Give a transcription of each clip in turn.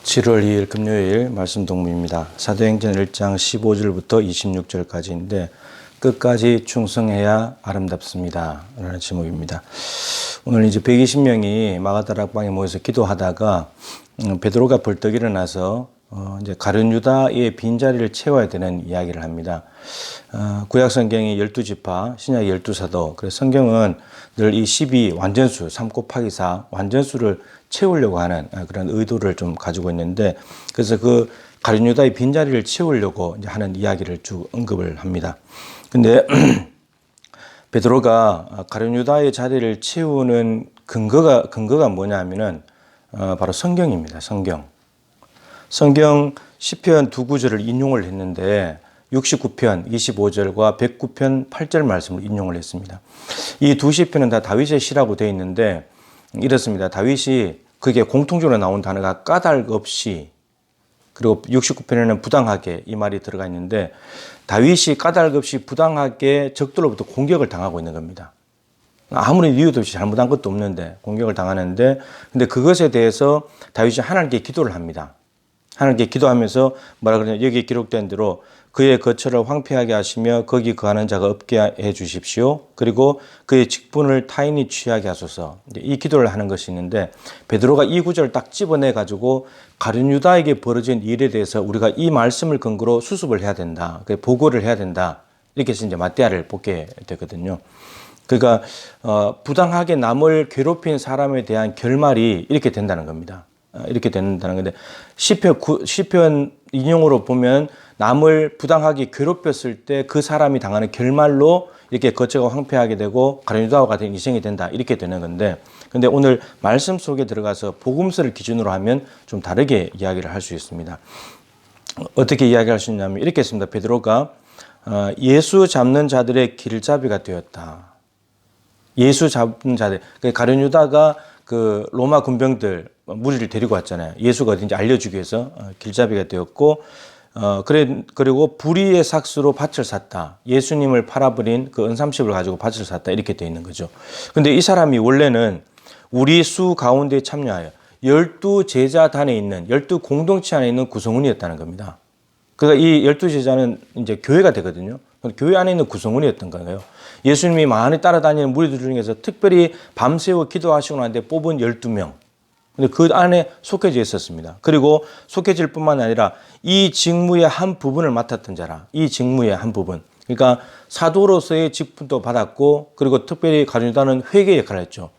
7월 2일 금요일 말씀 동무입니다. 사도행전 1장 15절부터 26절까지인데 끝까지 충성해야 아름답습니다 라는 제목입니다. 오늘 이제 120명이 마가다락방에 모여서 기도하다가 베드로가 벌떡 일어나서 이제 가룟 유다의 빈자리를 채워야 되는 이야기를 합니다. 구약 성경이 12지파, 신약 12사도, 그래서 성경은 늘 이 12 완전수, 3 곱하기 4 완전수를 채우려고 하는 그런 의도를 좀 가지고 있는데, 그래서 그 가룟 유다의 빈자리를 채우려고 이제 하는 이야기를 쭉 언급을 합니다. 근데 베드로가 가룟 유다의 자리를 채우는 근거가 뭐냐 하면은 바로 성경입니다. 성경 시편 두 구절을 인용을 했는데 69편 25절과 109편 8절 말씀을 인용을 했습니다. 이 두 시편은 다 다윗의 시라고 되어 있는데 이렇습니다. 다윗이 그게 공통적으로 나온 단어가 까닭 없이, 그리고 69편에는 부당하게 이 말이 들어가 있는데 다윗이 까닭 없이 부당하게 적들로부터 공격을 당하고 있는 겁니다. 아무리 이유도 없이 잘못한 것도 없는데 공격을 당하는데, 근데 그것에 대해서 다윗이 하나님께 기도를 합니다. 하나님께 기도하면서 뭐라 그러냐, 여기에 기록된 대로 그의 거처를 황폐하게 하시며 거기 거하는 자가 없게 해 주십시오. 그리고 그의 직분을 타인이 취하게 하소서. 이 기도를 하는 것이 있는데 베드로가 이 구절을 딱 집어내 가지고 가룟 유다에게 벌어진 일에 대해서 우리가 이 말씀을 근거로 수습을 해야 된다, 보고를 해야 된다, 이렇게 해서 이제 마띠아를 뽑게 되거든요. 그러니까 부당하게 남을 괴롭힌 사람에 대한 결말이 이렇게 된다는 겁니다. 이렇게 된다는 건데 시편 인용으로 보면 남을 부당하게 괴롭혔을 때 그 사람이 당하는 결말로 이렇게 거처가 황폐하게 되고 가룟 유다와 같은 인생이 된다, 이렇게 되는 건데, 근데 오늘 말씀 속에 들어가서 복음서를 기준으로 하면 좀 다르게 이야기를 할 수 있습니다. 어떻게 이야기할 수 있냐면 이렇게 했습니다. 베드로가 예수 잡는 자들의 길잡이가 되었다. 예수 잡는 자들, 가룟 유다가 그 로마 군병들 무리를 데리고 왔잖아요. 예수가 어딘지 알려주기 위해서 길잡이가 되었고, 그리고 불의의 삭수로 밭을 샀다. 예수님을 팔아버린 그 은삼십을 가지고 밭을 샀다, 이렇게 되어 있는 거죠. 근데 이 사람이 원래는 우리 수 가운데 참여하여 12제자단에 있는 12 공동체 안에 있는 구성원이었다는 겁니다. 그러니까 이 12제자는 이제 교회가 되거든요. 교회 안에 있는 구성원이었던 거예요. 예수님이 많이 따라다니는 무리들 중에서 특별히 밤새워 기도하시고 난 뒤에 뽑은 12명. 근데 그 안에 속해져 있었습니다. 그리고 속해질 뿐만 아니라 이 직무의 한 부분을 맡았던 자라. 이 직무의 한 부분. 그러니까 사도로서의 직분도 받았고, 그리고 특별히 가룟 유다는 회계 역할을 했죠.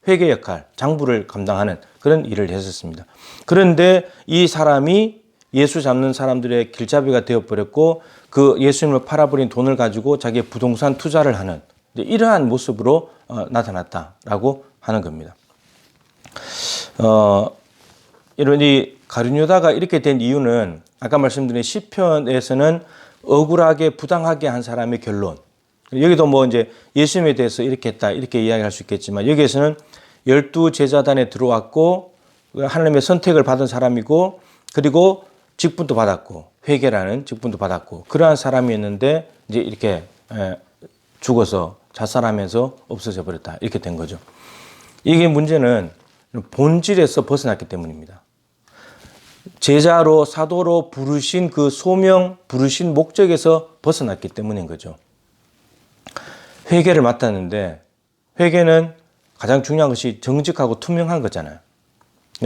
회계 역할, 장부를 감당하는 그런 일을 했었습니다. 그런데 이 사람이 예수 잡는 사람들의 길잡이가 되어버렸고, 그 예수님을 팔아버린 돈을 가지고 자기의 부동산 투자를 하는 이러한 모습으로 나타났다라고 하는 겁니다. 이런 이 가룟 유다가 이렇게 된 이유는 아까 말씀드린 시편에서는 억울하게 부당하게 한 사람의 결론, 여기도 뭐 이제 예수님에 대해서 이렇게 했다, 이렇게 이야기할 수 있겠지만 여기에서는 12제자단에 들어왔고 하나님의 선택을 받은 사람이고, 그리고 직분도 받았고 회계라는 직분도 받았고 그러한 사람이었는데 이제 이렇게 죽어서 자살하면서 없어져 버렸다, 이렇게 된 거죠. 이게 문제는 본질에서 벗어났기 때문입니다. 제자로 사도로 부르신 그 소명, 부르신 목적에서 벗어났기 때문인 거죠. 회계를 맡았는데 회계는 가장 중요한 것이 정직하고 투명한 거잖아요.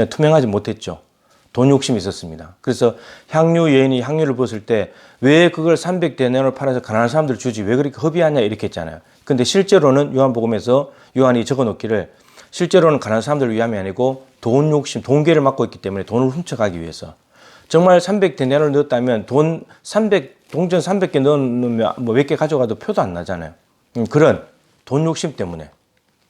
투명하지 못했죠. 돈 욕심이 있었습니다. 그래서 향유 여인이 향유를 벗을 때 왜 그걸 300데나리온을 팔아서 가난한 사람들 주지, 왜 그렇게 허비하냐, 이렇게 했잖아요. 근데 실제로는 요한복음에서 요한이 적어놓기를 실제로는 가난한 사람들을 위함이 아니고 돈 욕심, 돈괴를 맡고 있기 때문에 돈을 훔쳐가기 위해서. 정말 300데나리온을 넣었다면 동전 300개 넣으면 뭐 몇 개 가져가도 표도 안 나잖아요. 그런 돈 욕심 때문에.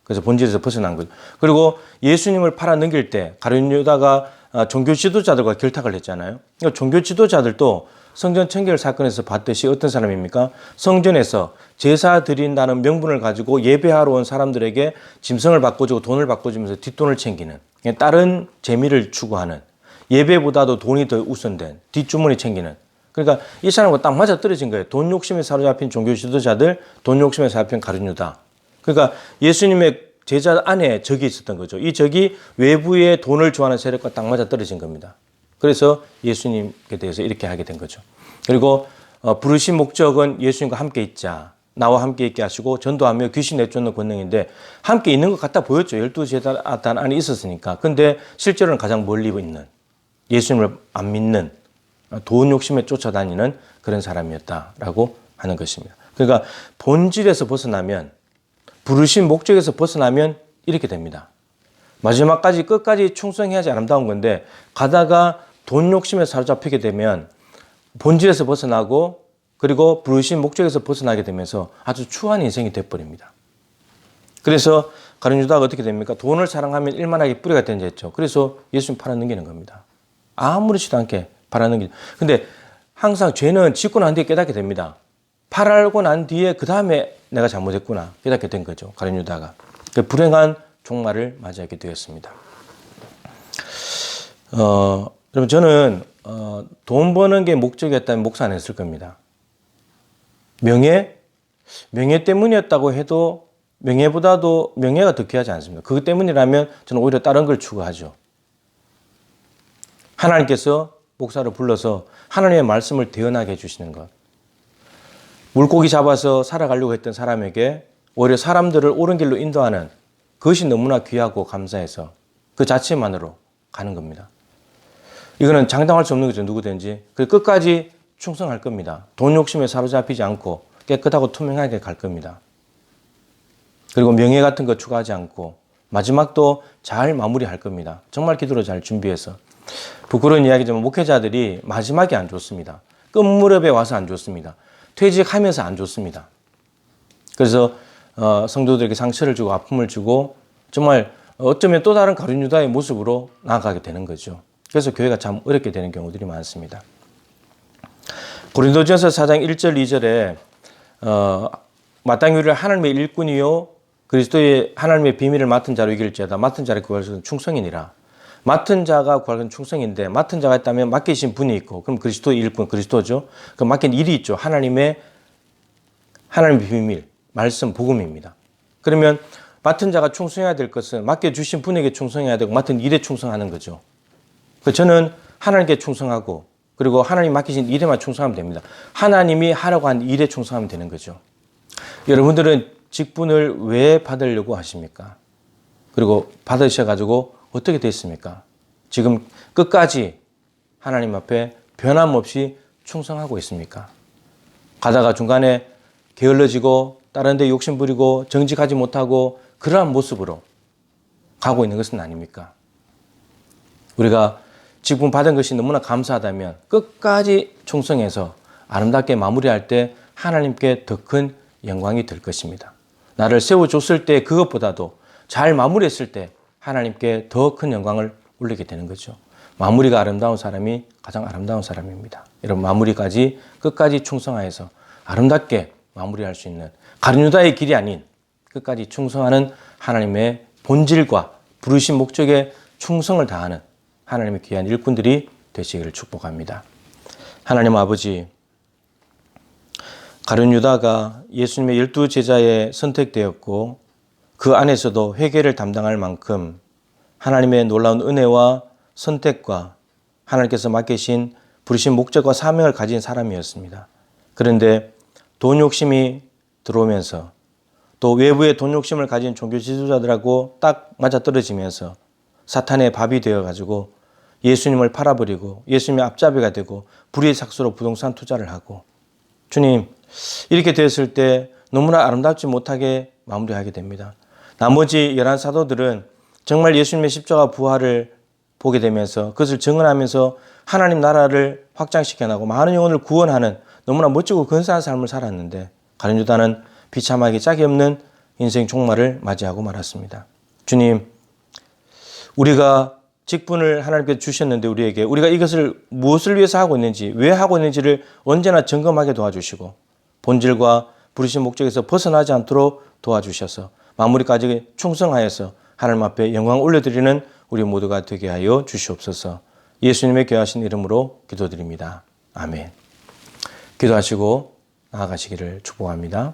그래서 본질에서 벗어난 거죠. 그리고 예수님을 팔아 넘길 때 가룟 유다가 종교 지도자들과 결탁을 했잖아요. 그러니까 종교 지도자들도 성전 청결 사건에서 봤듯이 어떤 사람입니까? 성전에서 제사 드린다는 명분을 가지고 예배하러 온 사람들에게 짐승을 바꿔주고 돈을 바꿔주면서 뒷돈을 챙기는, 다른 재미를 추구하는, 예배보다도 돈이 더 우선된 뒷주머니 챙기는. 그러니까 이 사람과 딱 맞아 떨어진 거예요. 돈 욕심에 사로잡힌 종교 지도자들, 돈 욕심에 사로잡힌 가룟 유다. 그러니까 예수님의 제자 안에 적이 있었던 거죠. 이 적이 외부의 돈을 좋아하는 세력과 딱 맞아 떨어진 겁니다. 그래서 예수님께 대해서 이렇게 하게 된 거죠. 그리고 부르신 목적은 예수님과 함께 있자, 나와 함께 있게 하시고 전도하며 귀신 내쫓는 권능인데 함께 있는 것 같아 보였죠. 12제자 안에 있었으니까. 근데 실제로는 가장 멀리 있는, 예수님을 안 믿는, 돈 욕심에 쫓아다니는 그런 사람이었다라고 하는 것입니다. 그러니까 본질에서 벗어나면, 부르신 목적에서 벗어나면 이렇게 됩니다. 마지막까지 끝까지 충성해야지 아름다운 건데 가다가 돈 욕심에 사로잡히게 되면 본질에서 벗어나고 그리고 부르신 목적에서 벗어나게 되면서 아주 추한 인생이 되어버립니다. 그래서 가룟 유다가 어떻게 됩니까? 돈을 사랑하면 일만하게 뿌리가 된다 했죠. 그래서 예수님 팔아넘기는 겁니다. 아무렇지도 않게 팔아넘기는. 근데 항상 죄는 짓고 난 뒤에 깨닫게 됩니다. 팔고 난 뒤에 그 다음에 내가 잘못했구나 깨닫게 된 거죠. 가룟 유다가. 그 불행한 종말을 맞이하게 되었습니다. 여러분 저는 돈 버는 게 목적이었다면 목사 안 했을 겁니다. 명예 때문이었다고 해도 명예보다도 명예가 더 귀하지 않습니다. 그것 때문이라면 저는 오히려 다른 걸 추구하죠. 하나님께서 목사를 불러서 하나님의 말씀을 대언하게 해주시는 것. 물고기 잡아서 살아가려고 했던 사람에게 오히려 사람들을 옳은 길로 인도하는 그것이 너무나 귀하고 감사해서 그 자체만으로 가는 겁니다. 이거는 장담할 수 없는 거죠. 누구든지. 끝까지 충성할 겁니다. 돈 욕심에 사로잡히지 않고 깨끗하고 투명하게 갈 겁니다. 그리고 명예 같은 거 추가하지 않고 마지막도 잘 마무리할 겁니다. 정말 기도로 잘 준비해서. 부끄러운 이야기지만 목회자들이 마지막이 안 좋습니다. 끝무렵에 와서 안 좋습니다. 퇴직하면서 안 좋습니다. 그래서 성도들에게 상처를 주고 아픔을 주고 정말 어쩌면 또 다른 가룟 유다의 모습으로 나아가게 되는 거죠. 그래서 교회가 참 어렵게 되는 경우들이 많습니다. 고린도전서 4장 1절 2절에 마땅히 우리를 하나님의 일꾼이요 그리스도의 하나님의 비밀을 맡은 자로 이길지어다. 맡은 자를 구할 것은 충성이니라. 맡은 자가 구할 것은 충성인데 맡은 자가 있다면 맡기신 분이 있고 그럼 그리스도의 일꾼, 그리스도죠. 그럼 맡긴 일이 있죠. 하나님의 비밀, 말씀, 복음입니다. 그러면 맡은 자가 충성해야 될 것은 맡겨주신 분에게 충성해야 되고 맡은 일에 충성하는 거죠. 저는 하나님께 충성하고 그리고 하나님 맡기신 일에만 충성하면 됩니다. 하나님이 하라고 한 일에 충성하면 되는 거죠. 여러분들은 직분을 왜 받으려고 하십니까? 그리고 받으셔가지고 어떻게 됐습니까? 지금 끝까지 하나님 앞에 변함없이 충성하고 있습니까? 가다가 중간에 게을러지고 다른 데 욕심 부리고 정직하지 못하고 그러한 모습으로 가고 있는 것은 아닙니까? 우리가 직분 받은 것이 너무나 감사하다면 끝까지 충성해서 아름답게 마무리할 때 하나님께 더 큰 영광이 될 것입니다. 나를 세워줬을 때 그것보다도 잘 마무리했을 때 하나님께 더 큰 영광을 올리게 되는 거죠. 마무리가 아름다운 사람이 가장 아름다운 사람입니다. 여러분 마무리까지 끝까지 충성하여서 아름답게 마무리할 수 있는 가룟 유다의 길이 아닌 끝까지 충성하는 하나님의 본질과 부르신 목적에 충성을 다하는 하나님의 귀한 일꾼들이 되시기를 축복합니다. 하나님 아버지, 가룟 유다가 예수님의 12제자에 선택되었고 그 안에서도 회개를 담당할 만큼 하나님의 놀라운 은혜와 선택과 하나님께서 맡기신 부르신 목적과 사명을 가진 사람이었습니다. 그런데 돈 욕심이 들어오면서 또 외부의 돈 욕심을 가진 종교 지도자들하고 딱 맞아떨어지면서 사탄의 밥이 되어가지고 예수님을 팔아버리고 예수님의 앞잡이가 되고 불의의 착수로 부동산 투자를 하고 주님 이렇게 되었을 때 너무나 아름답지 못하게 마무리하게 됩니다. 나머지 11사도들은 정말 예수님의 십자가 부활을 보게 되면서 그것을 증언하면서 하나님 나라를 확장시켜 나가고 많은 영혼을 구원하는 너무나 멋지고 근사한 삶을 살았는데 가룟 유다는 비참하게 짝이 없는 인생 종말을 맞이하고 말았습니다. 주님, 우리가 직분을 하나님께서 주셨는데 우리가 이것을 무엇을 위해서 하고 있는지 왜 하고 있는지를 언제나 점검하게 도와주시고 본질과 부르신 목적에서 벗어나지 않도록 도와주셔서 마무리까지 충성하여서 하나님 앞에 영광 올려드리는 우리 모두가 되게 하여 주시옵소서. 예수님의 귀하신 이름으로 기도드립니다. 아멘. 기도하시고 나아가시기를 축복합니다.